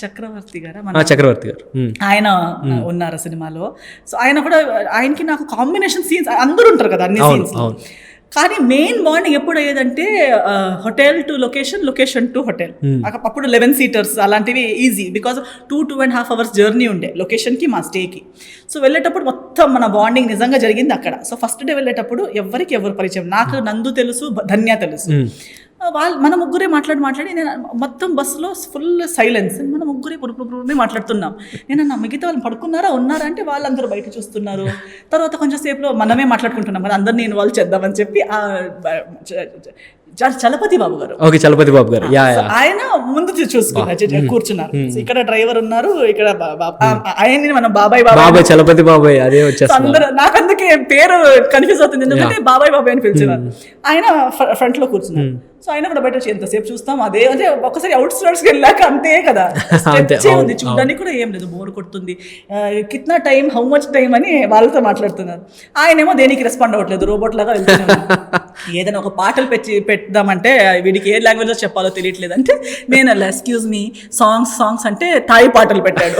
చక్రవర్తి గారా చక్రవర్తి గారు. ఆయన ఉన్నారు సినిమాలో. సో ఆయన కూడా, ఆయనకి నాకు కాంబినేషన్ సీన్స్ అందరూ ఉంటారు కదా అన్ని సీన్స్, కానీ మెయిన్ బాండింగ్ ఎప్పుడు అయ్యేదంటే hotel to location, location to hotel. అప్పుడు 11 seaters అలాంటివి ఈజీ, బికాస్ 2.5 hours జర్నీ ఉండే లొకేషన్కి మా స్టేకి. సో వెళ్ళేటప్పుడు మొత్తం మన బాండింగ్ నిజంగా జరిగింది అక్కడ. సో ఫస్ట్ డే వెళ్ళేటప్పుడు ఎవరు పరిచయం, నాకు నందు తెలుసు, ధన్య తెలుసు. మన ముగ్గురే మాట్లాడి నేను మొత్తం బస్సులో ఫుల్ సైలెన్స్, మన ముగ్గురే పురుపురునే మాట్లాడుతున్నాం. నేను మిగతా వాళ్ళు పడుకున్నారా ఉన్నారా అంటే వాళ్ళందరూ బయట చూస్తున్నారు. తర్వాత కొంచెం సేపులో మనమే మాట్లాడుకుంటున్నాం కదా, అందరినీ ఇన్వాల్వ్ చేద్దామని చెప్పి చలపతి బాబు గారు, చలపతి బాబు గారు ఆయన ముందు చూసుకున్నారు, కూర్చున్నారు. ఇక్కడ డ్రైవర్ ఉన్నారు, ఇక్కడ ఆయన్ని మనం బాబాయ్ చలపతి బాబాయ్ అదే అందరూ. నాకు అందుకే పేరు కన్ఫ్యూజ్ అవుతుంది, ఎందుకంటే బాబాయ్ అని పిలిచేవారు. ఆయన ఫ్రంట్ లో కూర్చున్నారు. సో ఆయన కూడా బయట ఎంతసేపు చూస్తాం, అదే అంటే ఒకసారి అవుట్ స్టోర్స్కి వెళ్ళాక అంతే కదా, ఉంది చూడడానికి కూడా ఏం లేదు, బోర్ కొడుతుంది, కిత్నా టైం, హౌ మచ్ టైం అని వాళ్ళతో మాట్లాడుతున్నారు. ఆయనేమో దేనికి రెస్పాండ్ అవ్వట్లేదు, రోబోట్ లాగా వెళ్తున్నాను. ఏదైనా ఒక పాటలు పెడదామంటే వీడికి ఏ లాంగ్వేజ్లో చెప్పాలో తెలియట్లేదు అంటే నేను అలా ఎక్స్క్యూజ్ మీ సాంగ్స్ అంటే తాయి పాటలు పెట్టాడు.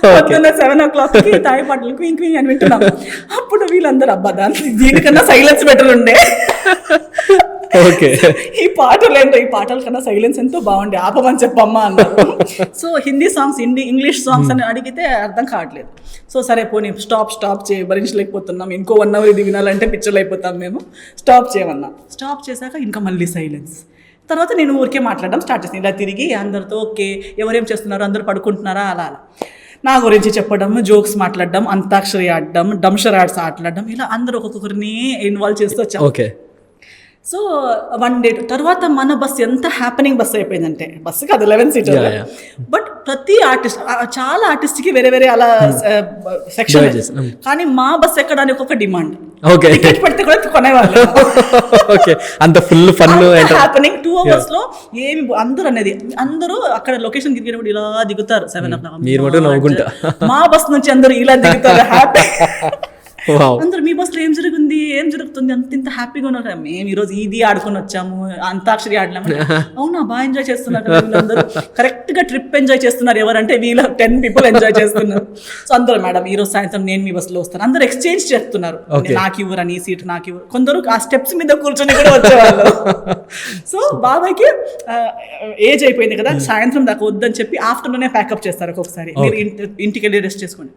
పొద్దున్న 7 o'clock తాయి పాటలు క్వీన్ అని వింటున్నాం. అప్పుడు వీళ్ళందరూ అబ్బా దీనికన్నా సైలెన్స్ బెటర్ ఉండే, ఈ పాటల కన్నా సైలెన్స్ ఎంతో బాగుండే, ఆపమని చెప్పమ్మా అన్నారు. So Hindi songs, English songs అని అడిగితే అర్థం కావట్లేదు. సో సరే పోనీ స్టాప్ చేయి, భరించలేకపోతున్నాం, ఇంకో 1 hour ఇది వినాలంటే పిక్చర్లు అయిపోతాం మేము, స్టాప్ చేయమన్నా. స్టాప్ చేశాక ఇంకా మళ్ళీ సైలెన్స్. తర్వాత నేను ఊరికే మాట్లాడడం స్టార్ట్ చేస్తాను, ఇలా తిరిగి అందరితో ఓకే ఎవరేం చేస్తున్నారు, అందరూ పడుకుంటున్నారా, అలా నా గురించి చెప్పడం, జోక్స్ మాట్లాడడం, అంతాక్షరి ఆడడం, డంషర్ యాడ్స్ ఆటలాడడం, ఇలా అందరూ ఒక్కొక్కరిని ఇన్వాల్వ్ చేస్తూ వచ్చాం. సో 1 day తర్వాత మన బస్సు ఎంత హ్యాపెనింగ్ బస్సు అయిపోయిందంటే, బస్సు కాదు 11 seater, బట్ ప్రతి ఆర్టిస్ట్, చాలా ఆర్టిస్ట్కి వేరే అలా సెక్షన్. కానీ మా బస్సు ఎక్కడానికి ఒక డిమాండ్, టికెట్ పెడితే కూడా కొనేవాళ్ళు. అంత ఫుల్ ఫన్ హ్యాపెనింగ్ 2 hours లో ఏమి అందరూ అక్కడ లొకేషన్ దిగినప్పుడు ఇలా దిగుతారు 7 o'clock. మా బస్ నుంచి అందరూ ఇలా దిగుతారు హ్యాపీ. అందరూ మీ బస్సులో ఏం జరుగుతుంది అంత హ్యాపీగా ఉన్నారు. మేము ఈరోజు ఇది ఆడుకొని వచ్చాము, అంతాక్షరి ఆడినాము. అవునా, బాగా ఎంజాయ్ చేస్తున్నారు కదా వీళ్ళందరూ, కరెక్ట్ గా ట్రిప్ ఎంజాయ్ చేస్తున్నారు. ఎవరంటే వీళ్ళ 10 people ఎంజాయ్ చేస్తున్నారు. సో అందరూ మేడం ఈరోజు సాయంత్రం నేను మీ బస్సులో వస్తాను, అందరూ ఎక్స్చేంజ్ చేస్తున్నారు, నాకు ఇవ్వరు అని సీట్ నాకు ఇవ్వరు. కొందరు ఆ స్టెప్స్ మీద కూర్చొని కూడా వచ్చేవాళ్ళు. సో బాబాయ్కి ఏజ్ అయిపోయింది కదా, సాయంత్రం దాకా వద్దని చెప్పి ఆఫ్టర్నూనే ప్యాకప్ చేస్తారు. ఒక్కొక్కసారి మీరు ఇంటికి వెళ్ళి రెస్ట్ చేసుకోండి.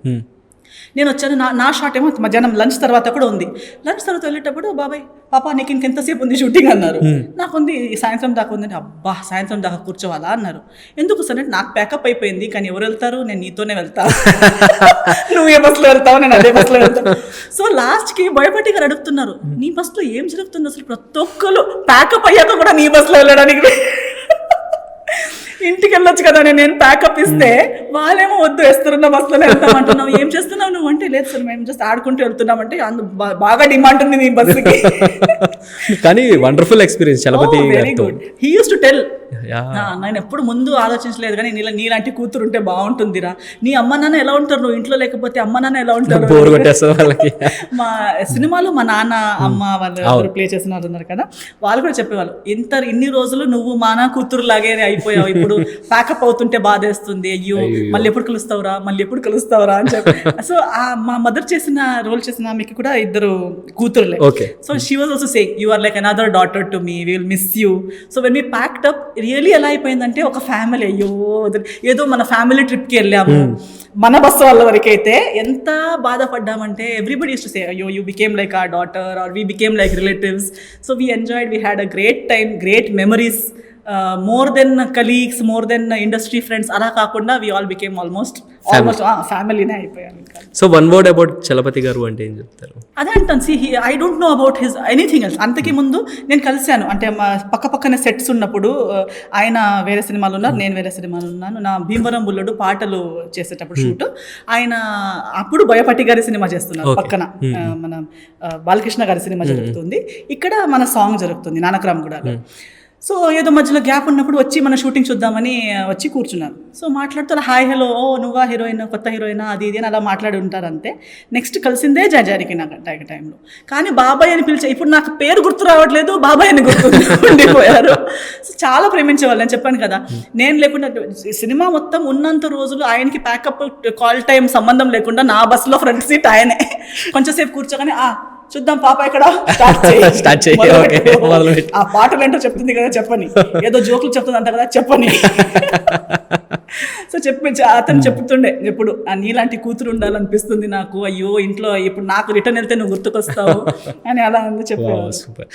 నేను వచ్చాను, నా షాట్ ఏమో మధ్యాహ్నం లంచ్ తర్వాత కూడా ఉంది. లంచ్ తర్వాత వెళ్ళేటప్పుడు బాబాయ్ పాపా నీకు ఇంకెంతసేపు ఉంది షూటింగ్ అన్నారు. నాకుంది సాయంత్రం దాకా ఉందంటే, అబ్బా సాయంత్రం దాకా కూర్చోవాలా అన్నారు. ఎందుకు సార్ అంటే, నాకు ప్యాకప్ అయిపోయింది, కానీ ఎవరు వెళ్తారు, నేను నీతోనే వెళ్తా, నువ్వు ఏ బస్సులో వెళ్తావు, నేను అదే బస్సులో వెళ్తాను. సో లాస్ట్కి భయపడి గారు అడుగుతున్నారు, నీ బస్సులో ఏం జరుగుతుంది అసలు, ప్రతి ఒక్కరు ప్యాకప్ అయ్యాక కూడా నీ బస్సులో వెళ్ళడానికి ఇంటికి వెళ్ళొచ్చు కదా నేను ప్యాకప్ ఇస్తే, వాళ్ళేమో వద్దు వేస్తున్న బస్సులో వెళ్తామంటున్నావు, ఏం చేస్తున్నావు నువ్వు అంటే, లేదు సార్ మేము జస్ట్ ఆడుకుంటూ వెళ్తున్నామంటే, బాగా డిమాండ్ ఉంది నీ బస్సుకి. కానీ wonderful experience Chalapathi. Very good. He use to tell, నేను ఎప్పుడు ముందు ఆలోచించలేదు కానీ నీలాంటి కూతురు ఉంటే బాగుంటుందిరా, నీ అమ్మ నాన్న ఎలా ఉంటారు, నువ్వు ఇంట్లో లేకపోతే అమ్మ నాన్న ఎలా ఉంటారు. మా సినిమాలో మా నాన్న అమ్మ వాళ్ళు ప్లే చేసిన వాళ్ళు ఉన్నారు కదా, వాళ్ళు కూడా చెప్పేవాళ్ళు, ఇన్ని రోజులు నువ్వు మా నా కూతురు లాగే అయిపోయావు, ఇప్పుడు ప్యాకప్ అవుతుంటే బాధేస్తుంది, అయ్యో మళ్ళీ ఎప్పుడు కలుస్తావురా అని చెప్పి. సో మా మదర్ రోల్ చేసిన ఆమెకి కూడా 2 కూతురులే. So she was also saying, you are like another daughter to me, we will miss you. So when we packed up really ఎలా అయిపోయిందంటే, ఒక ఫ్యామిలీ, అయ్యో ఏదో మన ఫ్యామిలీ ట్రిప్కి వెళ్ళాము. మన బస్సు వాళ్ళ వరకైతే ఎంత బాధపడ్డామంటే, ఎవ్రీబడి యూస్ టు సే, అయ్యో you became like our daughter or we became like relatives. So we enjoyed, we had a great time, great memories, more than colleagues, more than industry friends. అలా కాకుండా we all became almost ఫ్యామిలీనే అయిపోయాను. So one word about Chalapathi garu అంటే ఏం చెప్తారు? అదే అంటాను, I don't know about his anything else. అంతకి ముందు నేను కలిశాను, అంటే మా పక్కనే సెట్స్ ఉన్నప్పుడు ఆయన వేరే సినిమాలు ఉన్నారు, నేను వేరే సినిమాలు ఉన్నాను. నా భీమవరం బుల్లుడు పాటలు చేసేటప్పుడు షూట్, ఆయన అప్పుడు బోయపాటి గారి సినిమా చేస్తున్నారు, పక్కన మన బాలకృష్ణ గారి సినిమా జరుగుతుంది, ఇక్కడ మన సాంగ్ జరుగుతుంది నానక్రామ్ గూడలో. సో ఏదో మధ్యలో గ్యాప్ ఉన్నప్పుడు వచ్చి మన షూటింగ్ చూద్దామని వచ్చి కూర్చున్నారు. సో మాట్లాడుతూ అలా హాయ్ హలో నువ్వా హీరోయిన్, కొత్త హీరోయినా, అది ఇది అని అలా మాట్లాడి ఉంటారు అంతే. నెక్స్ట్ కలిసిందే జయానికి నాకు టైంలో. కానీ బాబాయ్ అని పిలిచే, ఇప్పుడు నాకు పేరు గుర్తు రావట్లేదు, బాబాయ్ అని గుర్తు ఉండిపోయారు. సో చాలా ప్రేమించేవాళ్ళు, నేను చెప్పాను కదా. నేను లేకుండా సినిమా మొత్తం ఉన్నంత రోజులు ఆయనకి ప్యాకప్ కాల్ టైం సంబంధం లేకుండా నా బస్సులో ఫ్రంట్ సీట్ ఆయనే. కొంచెంసేపు కూర్చోగానే చూద్దాం పాప ఇక్కడ స్టార్ట్ చేయి. ఆ పాటలు ఏంటో చెప్తుంది కదా చెప్పని, ఏదో జోకులు చెప్తుంది అంట కదా చెప్పని. సో అతను చెప్తుండే ఎప్పుడు, నీలాంటి కూతురు ఉండాలనిపిస్తుంది నాకు, అయ్యో ఇంట్లో ఇప్పుడు నాకు రిటర్న్ వెళ్తే నువ్వు గుర్తుకొస్తావు అని అలా చెప్పాను. సూపర్.